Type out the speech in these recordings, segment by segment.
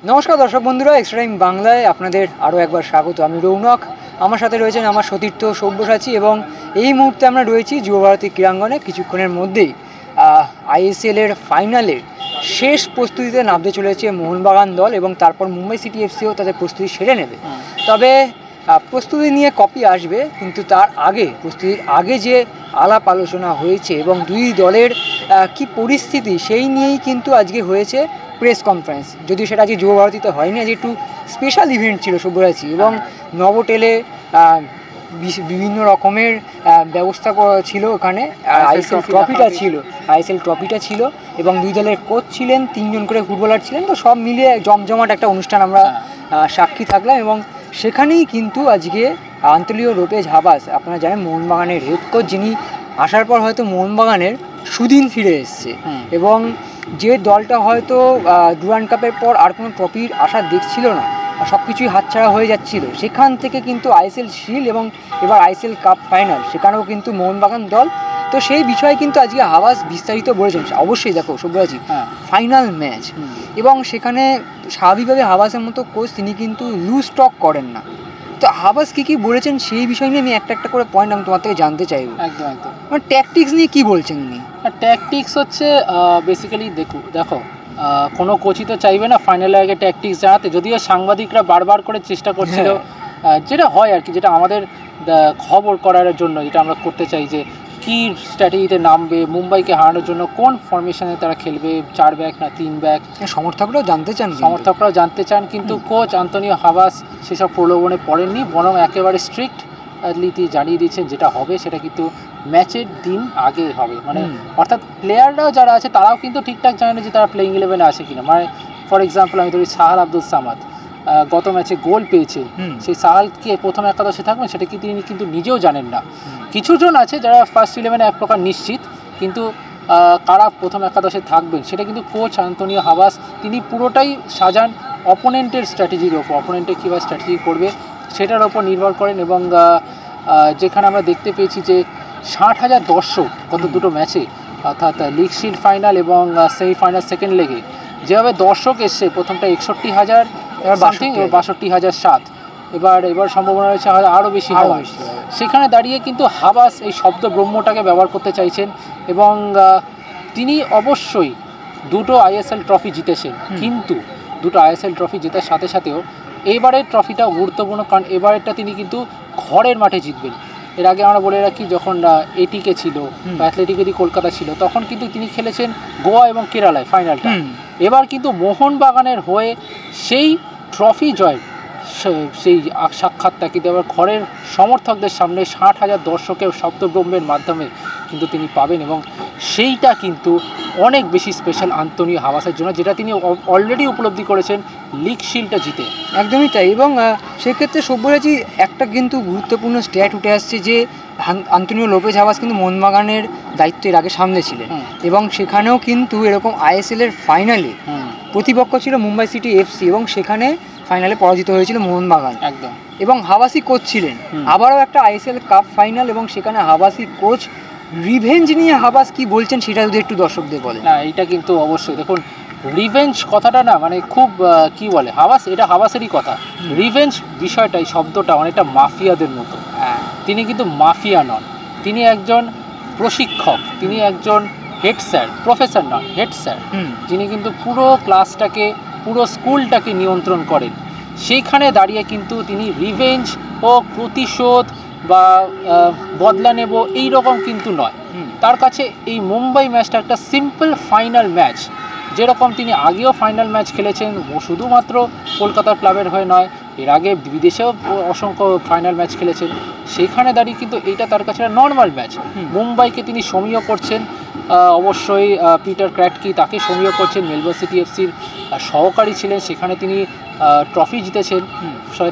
নমস্কার দর্শক বন্ধুরা, এক্সট্রা টাইম বাংলায় আপনাদের আরও একবার স্বাগত। আমি রৌনক, আমার সাথে রয়েছেন আমার সতীর্থ সব্যসাচী এবং এই মুহূর্তে আমরা রয়েছি যুবভারতী ক্রীড়াঙ্গনে। কিছুক্ষণের মধ্যেই আইএসএলের ফাইনালের শেষ প্রস্তুতিতে নামতে চলেছে মোহনবাগান দল এবং তারপর মুম্বাই সিটি এফসিও তাদের প্রস্তুতি সেরে নেবে। তবে প্রস্তুতি নিয়ে কপি আসবে, কিন্তু তার আগে প্রস্তুতির আগে যে আলাপ আলোচনা হয়েছে এবং দুই দলের কি পরিস্থিতি সেই নিয়েই কিন্তু আজকে হয়েছে প্রেস কনফারেন্স। যদিও সেটা আজকে যুবভারতীতে হয়নি, আজকে একটু স্পেশাল ইভেন্ট ছিল সব্যসাচী, এবং নভোটেলে বিভিন্ন রকমের ব্যবস্থা ছিল। ওখানে আইএসএল ট্রফিটা ছিল এবং দুই দলের কোচ ছিলেন, 3 জন করে ফুটবলার ছিলেন। তো সব মিলিয়ে জমজমাট একটা অনুষ্ঠান আমরা সাক্ষী থাকলাম এবং সেখানেই কিন্তু আজকে আন্তোনিও লোপেজ হাবাস, আপনারা জানেন মোহনবাগানের হেড কোচ, যিনি আসার পর হয়তো মোহনবাগানের সুদিন ফিরে এসছে এবং যে দলটা হয়তো ডুরান্ড কাপের পর আর কোনো ট্রফির আশা দেখছিল না, সব কিছুই হাতছাড়া হয়ে যাচ্ছিল, সেখান থেকে কিন্তু আইএসএল শিল্ড এবং এবার আইএসএল কাপ ফাইনাল, সেখানেও কিন্তু মোহনবাগান দল। তো সেই বিষয়ে কিন্তু আজকে হাবাস বিস্তারিত বলেছেন। অবশ্যই দেখো সব্যসাচী, ফাইনাল ম্যাচ এবং সেখানে স্বাভাবিকভাবে হাবাসের মতো কোচ তিনি কিন্তু লুজ টক করেন না। তো হাবাস কী বলেছেন সেই বিষয় নিয়ে আমি একটা করে পয়েন্ট আমি তোমার থেকে জানতে চাইব। একদম একদম মানে ট্যাকটিক্স নিয়ে কী বলছেন উনি? ট্যাকটিক্স হচ্ছে বেসিক্যালি দেখো কোনো কোচই তো চাইবে না ফাইনালের আগে ট্যাকটিক্স জানাতে, যদিও সাংবাদিকরা বারবার করে চেষ্টা করছিল, যেটা হয় আর কি, যেটা আমাদের খবর করার জন্য যেটা আমরা করতে চাই যে কী স্ট্র্যাটেজিতে নামবে, মুম্বাইকে হারানোর জন্য কোন ফরমেশনে তারা খেলবে, 4 ব্যাক না 3 ব্যাক। সমর্থকরাও জানতে চান, কিন্তু কোচ আন্তোনিও হাবাস সেসব প্রলোভনে পড়েননি, বরং একেবারে স্ট্রিক্ট জানিয়ে দিচ্ছেন যেটা হবে সেটা কিন্তু ম্যাচের দিন আগে হবে। মানে অর্থাৎ প্লেয়াররাও যারা আছে তারাও কিন্তু ঠিকঠাক জানে না যে তারা প্লেইং 11-এ আছে কিনা। মানে ফর এক্সাম্পল আমি ধরি সাহাল আব্দুল সামাদ গত ম্যাচে গোল পেয়েছে, সেই সাহালকে প্রথম একাদশে থাকবেন সেটা কি তিনি কিন্তু নিজেও জানেন না। কিছুজন আছে যারা ফার্স্ট 11-এ এক প্রকার নিশ্চিত, কিন্তু কারা প্রথম একাদশে থাকবেন সেটা কিন্তু কোচ আন্তোনিও হাবাস তিনি পুরোটাই সাজান অপোনেন্টের স্ট্র্যাটেজির ওপর, অপোনেন্টে কীভাবে স্ট্র্যাটেজি করবে সেটার ওপর নির্ভর করেন। এবং যেখানে আমরা দেখতে পেয়েছি যে 60,000 দর্শক গত দুটো ম্যাচে, অর্থাৎ লিগ শিল্ড ফাইনাল এবং সেমিফাইনাল সেকেন্ড লেগে যেভাবে দর্শক এসছে, প্রথমটা 61,000 সামথিং, 62,007, এবার সম্ভাবনা রয়েছে আরও বেশি হওয়ার। সেখানে দাঁড়িয়ে কিন্তু হাবাস এই শব্দ ব্রহ্মটাকে ব্যবহার করতে চাইছেন এবং তিনি অবশ্যই দুটো আইএসএল ট্রফি জিতেছেন, কিন্তু দুটো আইএসএল ট্রফি জেতার সাথে সাথেও এবারের ট্রফিটাও গুরুত্বপূর্ণ, কারণ এবারেরটা তিনি কিন্তু ঘরের মাঠে জিতবেন। এর আগে আমরা বলে রাখি যখন এটিকে ছিল বা অ্যাথলেটিকেরই কলকাতা ছিল, তখন কিন্তু তিনি খেলেছেন গোয়া এবং কেরালায় ফাইনালটা। এবার কিন্তু মোহনবাগানের হয়ে সেই ট্রফি জয়, সেই সাক্ষাৎটা কিন্তু এবার ঘরের সমর্থকদের সামনে 60,000 দর্শকের শব্দব্রহ্মের মাধ্যমে কিন্তু তিনি পাবেন এবং সেইটা কিন্তু অনেক বেশি স্পেশাল আন্তোনিও হাবাসের জন্য, যেটা তিনি অলরেডি উপলব্ধি করেছেন লিগ শিল্ডটা জিতে। একদমই তাই। এবং সেক্ষেত্রে সব্যসাচী একটা কিন্তু গুরুত্বপূর্ণ স্ট্যাট উঠে আসছে যে আন্তোনিও লোপেজ হাবাস কিন্তু মোহনবাগানের দায়িত্ব এর আগে সামলেছিলেন এবং সেখানেও কিন্তু এরকম আইএসএলের ফাইনালে প্রতিপক্ষ ছিল মুম্বাই সিটি এফসি এবং সেখানে ফাইনালে পরাজিত হয়েছিল মোহনবাগান একদম, এবং হাবাসি কোচ ছিলেন। আবারও একটা আইএসএল কাপ ফাইনাল এবং সেখানে হাবাসি কোচ রিভেঞ্জ নিয়ে হাবাস কি বলছেন সেটা যদি একটু দর্শকদের বলেন। না, এটা কিন্তু অবশ্যই দেখুন, রিভেঞ্জ কথাটা না মানে খুব কি বলে হাবাস, এটা হাবাসেরই কথা। রিভেঞ্জ বিষয়টা, এই শব্দটা অনেকটা মাফিয়াদের মতো। তিনি কিন্তু মাফিয়া নন, তিনি একজন প্রশিক্ষক, তিনি একজন হেড স্যার, প্রফেসর নন, হেড স্যার, যিনি কিন্তু পুরো ক্লাসটাকে, পুরো স্কুলটাকে নিয়ন্ত্রণ করেন। সেইখানে দাঁড়িয়ে কিন্তু তিনি রিভেঞ্জ ও প্রতিশোধ বা বদলা নেব এই রকম কিন্তু নয়। তার কাছে এই মুম্বাই ম্যাচটা একটা সিম্পল ফাইনাল ম্যাচ, যেরকম তিনি আগেও ফাইনাল ম্যাচ খেলেছেন, শুধুমাত্র কলকাতার ক্লাবের হয়ে নয়, এর আগে বিদেশেও অসংখ্য ফাইনাল ম্যাচ খেলেছেন। সেইখানে দাঁড়িয়ে কিন্তু এইটা তার কাছে একটা নর্মাল ম্যাচ। মুম্বাইকে তিনি সমীহ করছেন, অবশ্যই পিটার ক্র্যাটকি তাকে সমীহ করছেন, মেলবোর্ন সিটি এফসির সহকারী ছিলেন, সেখানে তিনি ট্রফি জিতেছেন,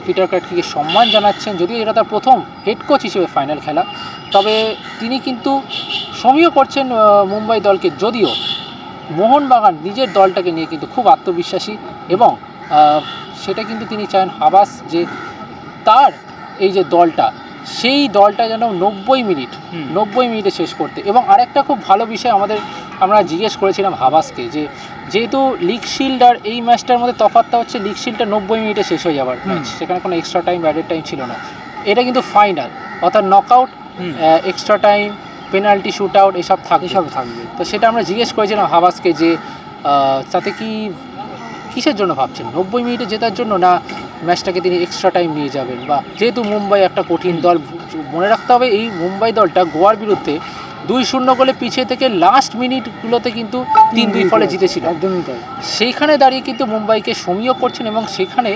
পিটার ক্র্যাটকিকে সম্মান জানাচ্ছেন, যদিও এটা তার প্রথম হেড কোচ হিসেবে ফাইনাল খেলা, তবে তিনি কিন্তু সমীহ করছেন মুম্বাই দলকে। যদিও মোহনবাগান নিজের দলটাকে নিয়ে কিন্তু খুব আত্মবিশ্বাসী এবং সেটা কিন্তু তিনি চান হাবাস যে তার এই যে দলটা, সেই দলটা যেন 90 মিনিটে শেষ করতে। এবং আরেকটা খুব ভালো বিষয় আমরা জিজ্ঞেস করেছিলাম হাবাসকে যে যেহেতু লিগ শিল্ড আর এই ম্যাচটার মধ্যে তফাৎটা হচ্ছে লিগ শিল্ডটা 90 মিনিটে শেষ হয়ে যাবার ম্যাচ, সেখানে কোনো এক্সট্রা টাইম অ্যাডেড টাইম ছিল না। এটা কিন্তু ফাইনাল, অর্থাৎ knockout, extra time, penalty, shoot out এসব থাকবে। তো সেটা আমরা জিজ্ঞেস করেছিলাম হাবাসকে যে তাতে কি কিসের জন্য ভাবছেন, 90 মিনিটে জেতার জন্য, না ম্যাচটাকে তিনি এক্সট্রা টাইম নিয়ে যাবেন, বা যেহেতু মুম্বাই একটা কঠিন দল, মনে রাখতে হবে এই মুম্বাই দলটা গোয়ার বিরুদ্ধে 2-0 গোলে পিছিয়ে থেকে লাস্ট মিনিটগুলোতে কিন্তু 3-2 ফলে জিতেছিল। একদমই তাই। সেইখানে দাঁড়িয়ে কিন্তু মুম্বাইকে সমীহ করছেন এবং সেখানে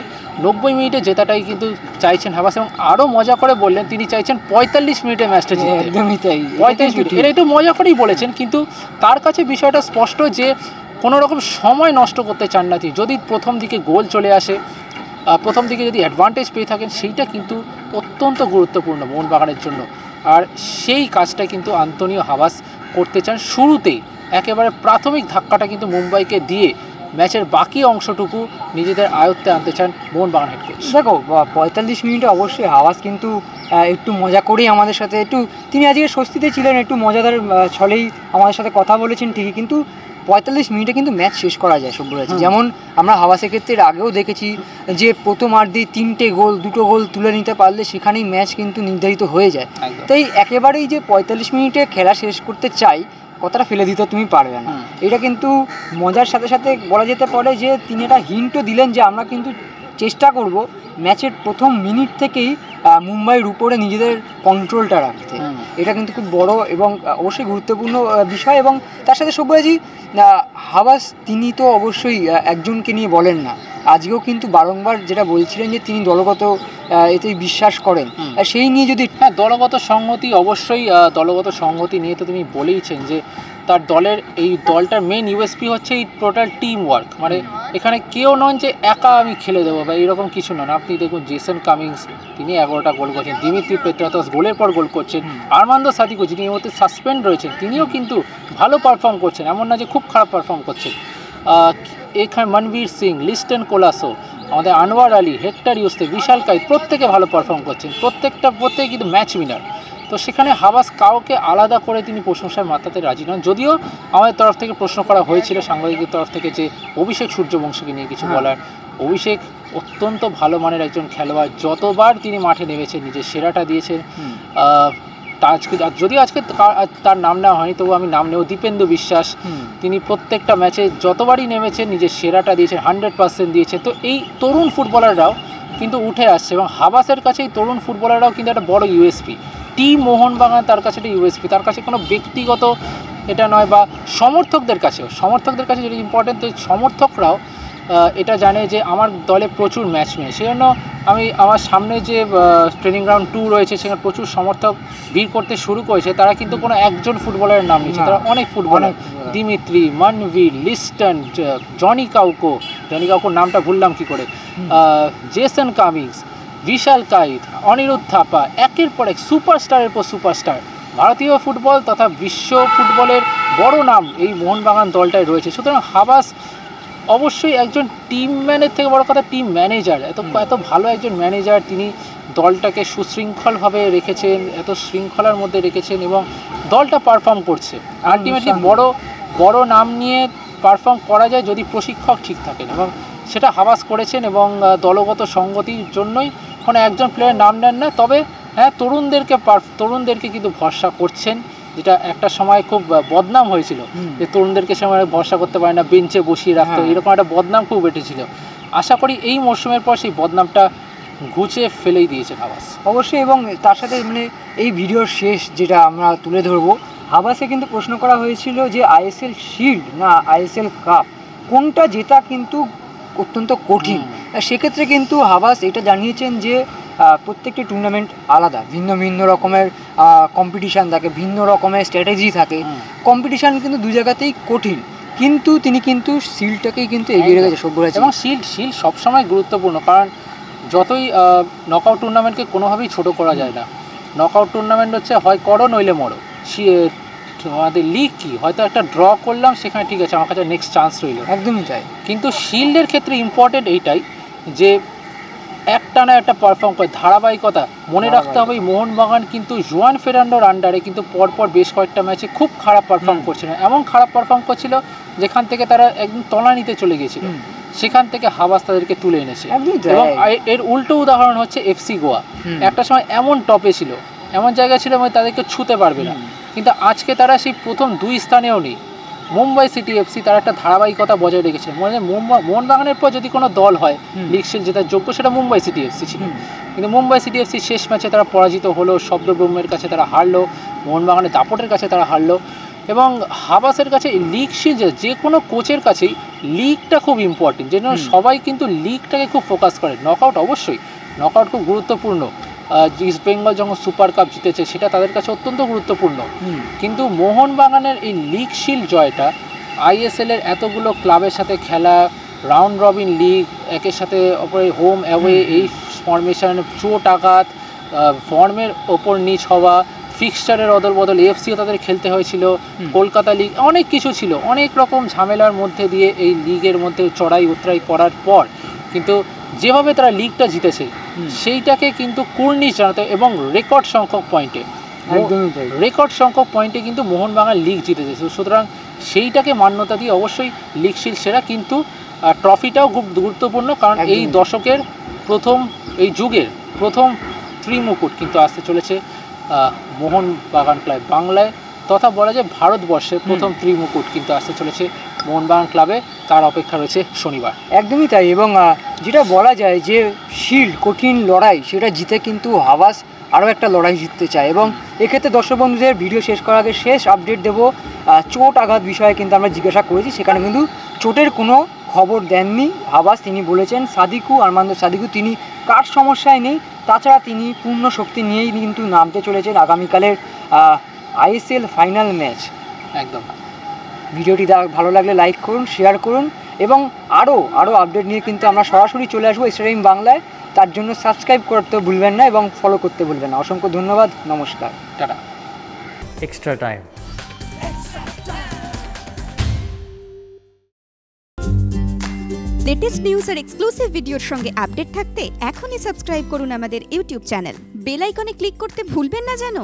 90 মিনিটে জেতাটাই কিন্তু চাইছেন হাবাস, এবং আরও মজা করে বললেন তিনি চাইছেন 45 মিনিটে ম্যাচটা জিততে। একদমই তাই, 45 মিনিট, এটা একটু মজা করেই বলেছেন, কিন্তু তার কাছে বিষয়টা স্পষ্ট যে কোনো রকম সময় নষ্ট করতে চান না তিনি। যদি প্রথম দিকে গোল চলে আসে, প্রথম দিকে যদি অ্যাডভান্টেজ পেয়ে থাকেন, সেইটা কিন্তু অত্যন্ত গুরুত্বপূর্ণ মোহনবাগানের জন্য। আর সেই কাজটা কিন্তু আন্তোনিও হাবাস করতে চান শুরুতেই, একেবারে প্রাথমিক ধাক্কাটা কিন্তু মুম্বাইকে দিয়ে ম্যাচের বাকি অংশটুকু নিজেদের আয়ত্তে আনতে চান মোহনবাগান হেড কোচ। দেখো 45 মিনিটে অবশ্যই হাওয়াস কিন্তু একটু মজা করেই আমাদের সাথে তিনি আজকে স্বস্তিতে ছিলেন, একটু মজাদার ছলেই আমাদের সাথে কথা বলেছেন ঠিকই, কিন্তু 45 মিনিটে কিন্তু ম্যাচ শেষ করা যায় সব্যরাজ। যেমন আমরা হাওয়াসের ক্ষেত্রে আগেও দেখেছি যে প্রথমার্ধে 3টে গোল, 2টো গোল তুলে নিতে পারলে সেখানেই ম্যাচ কিন্তু নির্ধারিত হয়ে যায়। তাই একেবারেই যে 45 মিনিটে খেলা শেষ করতে চাই কথাটা ফেলে দিতে তুমি পারবে না। এটা কিন্তু মজার সাথে সাথে বলা যেতে পারে যে তিনি একটা হিন্টও দিলেন যে আমরা কিন্তু চেষ্টা করব ম্যাচের প্রথম মিনিট থেকেই মুম্বাইয়ের উপরে নিজেদের কন্ট্রোলটা রাখতে। এটা কিন্তু খুব বড় এবং অবশ্যই গুরুত্বপূর্ণ বিষয়। এবং তার সাথে সব্যরাজি হাবাস তিনি তো অবশ্যই একজনকে নিয়ে বলেন না, আজকেও কিন্তু বারংবার যেটা বলছিলেন যে তিনি দলগত এতেই বিশ্বাস করেন, সেই নিয়ে যদি দলগত সংহতি, অবশ্যই দলগত সংহতি নিয়ে তো তিনি বলেইছেন যে তার দলের এই দলটার মেন ইউএসপি হচ্ছে এই টোটাল টিম ওয়ার্ক, মানে এখানে কেউ নন যে একা আমি খেলে দেবো বা এরকম কিছু নন। আপনি দেখুন জেসন কামিংস, তিনি 11টা গোল করছেন, দিমিত্রি পেত্রাতস গোলের পর গোল করছেন, আর্মান্দো সাদিকো যিনি এই মুহূর্তে সাসপেন্ড রয়েছেন তিনিও কিন্তু ভালো পারফর্ম করছেন, এমন না যে খুব খারাপ পারফর্ম করছেন। এখানে মনবীর সিং, লিস্টন কোলাসো, আমাদের আনোয়ার আলী, হেক্টর ইউসে, বিশাল কাইত, প্রত্যেকে ভালো পারফর্ম করছেন, প্রত্যেকে কিন্তু ম্যাচ উইনার। তো সেখানে হাবাস কাউকে আলাদা করে তিনি প্রশংসায় মাত্রাতে রাজি নন। যদিও আমাদের তরফ থেকে প্রশ্ন করা হয়েছিল সাংবাদিকের তরফ থেকে যে অভিষেক সূর্যবংশীকে নিয়ে কিছু বলার। অভিষেক অত্যন্ত ভালো মানের একজন খেলোয়াড়, যতবার তিনি মাঠে নেমেছেন নিজের সেরাটা দিয়েছেন। যদিও আজকে তার নাম নেওয়া হয়নি, তবু আমি নাম নেব দীপেন্দু বিশ্বাস, তিনি প্রত্যেকটা ম্যাচে যতবারই নেমেছেন নিজের সেরাটা দিয়েছেন, 100% দিয়েছেন। তো এই তরুণ ফুটবলাররাও কিন্তু উঠে আসছে এবং হাবাসের কাছে এই তরুণ ফুটবলাররাও কিন্তু একটা বড় ইউএসপি। টিম মোহনবাগান তার কাছে একটা ইউএসপি, তার কাছে কোনো ব্যক্তিগত এটা নয়, বা সমর্থকদের কাছে যেটা ইম্পর্টেন্ট, তো সমর্থকরাও এটা জানে যে আমার দলে প্রচুর ম্যাচ মেয়ে, সেই জন্য আমার সামনে যে ট্রেনিং গ্রাউন্ড 2 রয়েছে সেখানে প্রচুর সমর্থক ভিড় করতে শুরু করেছে। তারা কিন্তু কোনো একজন ফুটবলারের নাম নিচ্ছে, তারা অনেক footballer, Dimitri, Manvir, Liston, Johnny কাউকোর নামটা ভুললাম কি করে, জেসন কামিংস, বিশাল কাইত, অনিরুদ্ধ থাপা, একের পর এক সুপারস্টারের পর সুপারস্টার, ভারতীয় ফুটবল তথা বিশ্ব ফুটবলের বড় নাম এই মোহনবাগান দলটায় রয়েছে। সুতরাং হাবাস অবশ্যই একজন টিম ম্যানের থেকে বড় কথা টিম ম্যানেজার, এত ভালো একজন ম্যানেজার, তিনি দলটাকে সুশৃঙ্খলভাবে রেখেছেন, এত শৃঙ্খলার মধ্যে রেখেছেন এবং দলটা পারফর্ম করছে। আলটিমেটলি বড় নাম নিয়ে পারফর্ম করা যায় যদি প্রশিক্ষক ঠিক থাকেন, এবং সেটা হাবাস করেছেন। এবং দলগত সংগতির জন্যই কোনো একজন প্লেয়ার নাম নেন না, তবে হ্যাঁ তরুণদেরকে কিন্তু ভরসা করছেন, যেটা একটা সময় খুব বদনাম হয়েছিল যে তরুণদেরকে সময় ভরসা করতে পারে না, বেঞ্চে বসিয়ে রাখতো, এরকম একটা বদনাম খুব উঠেছিল। আশা করি এই মরশুমের পর সেই বদনামটা ঘুচে ফেলেই দিয়েছে হাবাস অবশ্যই। এবং তার সাথে মানে এই ভিডিওর শেষ যেটা আমরা তুলে ধরবো, হাবাসে কিন্তু প্রশ্ন করা হয়েছিল যে আইএসএল শিল্ড না আইএসএল কাপ কোনটা জেতা কিন্তু অত্যন্ত কঠিন। সেক্ষেত্রে কিন্তু হাবাস এটা জানিয়েছেন যে প্রত্যেকটি টুর্নামেন্ট আলাদা, ভিন্ন ভিন্ন রকমের কম্পিটিশান থাকে, ভিন্ন রকমের স্ট্র্যাটেজি থাকে, কম্পিটিশান কিন্তু দু জায়গাতেই কঠিন, কিন্তু তিনি কিন্তু শিল্ডটাকেই কিন্তু এগিয়ে রেখেছে সব্যরাজ। এবং শিল্ড সবসময় গুরুত্বপূর্ণ, কারণ যতই নকআউট টুর্নামেন্টকে কোনোভাবেই ছোট করা যায় না। নকআউট টুর্নামেন্ট হচ্ছে হয় করো নইলে মরো। আমাদের লিগ কি, হয়তো একটা ড্র করলাম সেখানে ঠিক আছে, আমার কাছে নেক্সট চান্স রইল, একদমই তাই। কিন্তু শিল্ডের ক্ষেত্রে ইম্পর্টেন্ট এইটাই যে একটানা একটা পারফর্ম করে, ধারাবাহিকতা মনে রাখতে হবে। মোহনবাগান কিন্তু জুয়ান ফেরান্ডোর আন্ডারে কিন্তু পরপর বেশ কয়েকটা ম্যাচে খুব খারাপ পারফর্ম করছিল, এমন খারাপ পারফর্ম করছিল যেখান থেকে তারা একদম তলানিতে চলে গিয়েছিল, সেখান থেকে হাবাস তাদেরকে তুলে এনেছে। এবং এর উল্টো উদাহরণ হচ্ছে এফসি গোয়া, একটা সময় এমন টপে ছিল, এমন জায়গা ছিল মানে তাদেরকে ছুতে পারবে না, কিন্তু আজকে তারা সেই প্রথম 2 স্থানেও নেই। মুম্বাই সিটি এফসি তার একটা ধারাবাহিকতা বজায় রেখেছে, মানে মোহনবাগানের পর যদি কোনো দল হয় লিগ শিল্ড জেতার যোগ্য সেটা মুম্বাই সিটি এফসি ছিল, কিন্তু মুম্বাই সিটি এফসি শেষ ম্যাচে তারা পরাজিত হলো, শব্দব্রহ্মের কাছে তারা হারলো, মোহনবাগানের দাপটের কাছে তারা হারলো। এবং হাবাসের কাছে লিগ শিল্ড যে কোনো কোচের কাছেই লিগটা খুব ইম্পর্টেন্ট, যে জন্য সবাই কিন্তু লিগটাকে খুব ফোকাস করে। নকআউট অবশ্যই, নকআউট খুব গুরুত্বপূর্ণ, ইস্ট বেঙ্গল যখন সুপার কাপ জিতেছে সেটা তাদের কাছে অত্যন্ত গুরুত্বপূর্ণ, কিন্তু মোহনবাগানের এই লিগ শিল্ড জয়টা আইএসএলের এতগুলো ক্লাবের সাথে খেলা, রাউন্ড রবিন লিগ, একের সাথে অপরে হোম অ্যাওয়ে, এই ফরমেশন, চোট আঘাত, ফর্মের ওপর নিচ হওয়া, ফিক্সচারের অদল বদল, এফসিও তাদের খেলতে হয়েছিল, কলকাতা লিগ, অনেক কিছু ছিল, অনেক রকম ঝামেলার মধ্যে দিয়ে এই লিগের মধ্যে চড়াই উতরাই করার পর কিন্তু যেভাবে তারা লিগটা জিতেছে সেইটাকে কিন্তু কুর্নিশ জানাতে, এবং রেকর্ড সংখ্যক পয়েন্টে কিন্তু মোহনবাগান লিগ জিতেছে। সুতরাং সেইটাকে মান্যতা দিয়ে অবশ্যই লিগ শিল্ড সেরা, কিন্তু ট্রফিটাও খুব গুরুত্বপূর্ণ, কারণ এই দশকের প্রথম, এই যুগের প্রথম ত্রিমুকুট কিন্তু আসতে চলেছে মোহনবাগান ক্লাব বাংলায়, তথা বলা যায় ভারতবর্ষের প্রথম ত্রিমুকুট কিন্তু আসতে চলেছে মোহনবাগান ক্লাবে, তার অপেক্ষা রয়েছে শনিবার। একদমই তাই। এবং যেটা বলা যায় যে শিল্ড কঠিন লড়াই, সেটা জিতে কিন্তু হাবাস আরও একটা লড়াই জিততে চায়। এবং এক্ষেত্রে দর্শক বন্ধুদের ভিডিও শেষ করার আগে শেষ আপডেট দেবো, চোট আঘাত বিষয়ে কিন্তু আমরা জিজ্ঞাসা করেছি, সেখানে কিন্তু চোটের কোনো খবর দেননি হাবাস। তিনি বলেছেন আর্মান্দো সাদিকু তিনি কার সমস্যায় নেই, তাছাড়া তিনি পূর্ণ শক্তি নিয়েই কিন্তু নামতে চলেছেন আগামীকালের আইএসএল ফাইনাল ম্যাচ। একদম। ভিডিওটি ভালো লাগলে লাইক করুন, শেয়ার করুন, এবং আরও আপডেট নিয়ে কিন্তু আমরা সরাসরি চলে আসবো স্টারটাইম বাংলায়। তার জন্য সাবস্ক্রাইব করতে ভুলবেন না এবং ফলো করতে ভুলবেন না। অসংখ্য ধন্যবাদ, নমস্কার, tata. Extra time. Latest news আর এক্সক্লুসিভ ভিডিওর সঙ্গে আপডেট থাকতে এখনই সাবস্ক্রাইব করুন আমাদের ইউটিউব চ্যানেল। বেল আইকনে ক্লিক করতে ভুলবেন না যেন।